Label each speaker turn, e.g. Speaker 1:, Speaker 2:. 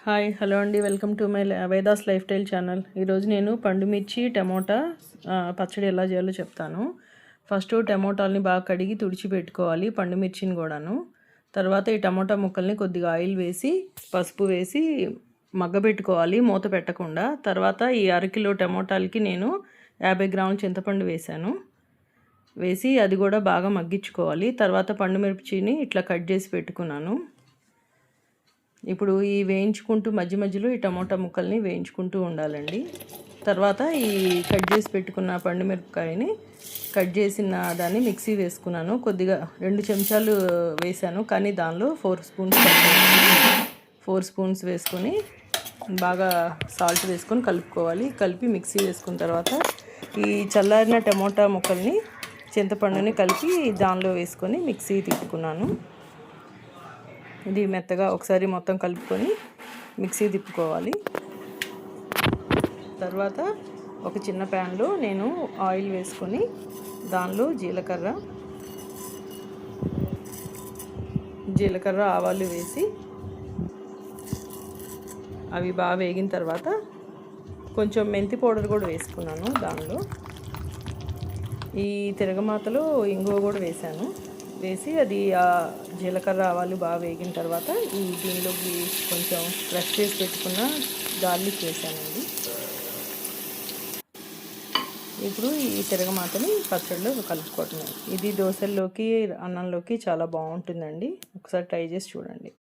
Speaker 1: Hi hello అండి, welcome to my Vedas life style channel. ఈరోజు నేను పండు మిర్చి టమోటా పచ్చడి ఎలా చేయాలో చెప్తాను. ఫస్ట్ టమోటాలని బాగా కడిగి తుడిచిపెట్టుకోవాలి, పండు మిర్చిని కూడాను. తర్వాత ఈ టమోటా ముక్కల్ని కొద్దిగా ఆయిల్ వేసి పసుపు వేసి మగ్గబెట్టుకోవాలి, మూత పెట్టకుండా. తర్వాత ఈ అరకిలో టమోటాలకి నేను 50 గ్రాముల చింతపండు వేసి అది కూడా బాగా మగ్గించుకోవాలి. తర్వాత పండు మిర్చిని ఇట్లా కట్ చేసి పెట్టుకున్నాను. ఇప్పుడు ఈ వేయించుకుంటూ మధ్య మధ్యలో ఈ టమోటా ముక్కల్ని వేయించుకుంటూ ఉండాలండి. తర్వాత ఈ కట్ చేసి పెట్టుకున్న పండు మిరపకాయని కట్ చేసిన దాన్ని మిక్సీ వేసుకున్నాను. కొద్దిగా 2 చెంచాలు వేసాను, కానీ దానిలో 4 స్పూన్స్ వేసుకొని బాగా సాల్ట్ వేసుకొని కలుపుకోవాలి. కలిపి మిక్సీ వేసుకున్న తర్వాత ఈ చల్లారిన టమోటా ముక్కల్ని చింతపండుని కలిపి దానిలో వేసుకొని మిక్సీ తిప్పుకున్నాను. ఇది మెత్తగా ఒకసారి మొత్తం కలుపుకొని మిక్సీ తిప్పుకోవాలి. తర్వాత ఒక చిన్న ప్యాన్లో నేను ఆయిల్ వేసుకొని దానిలో జీలకర్ర ఆవాలు వేసి అవి బాగా వేగిన తర్వాత కొంచెం మెంతి పౌడర్ కూడా వేసుకున్నాను. దానిలో ఈ తిరగమాతలో ఇంగువ కూడా వేసి అది ఆ జీలకర్ర ఆవాలు బాగా వేగిన తర్వాత దీనిలోకి కొంచెం ఫ్రెష్ చేసి పెట్టుకున్న గార్లిక్ వేసానండి. ఇప్పుడు ఈ తిరగమాతని పచ్చడిలో కలుపుకోవటమే. ఇది దోశల్లోకి అన్నంలోకి చాలా బాగుంటుందండి. ఒకసారి ట్రై చేసి చూడండి.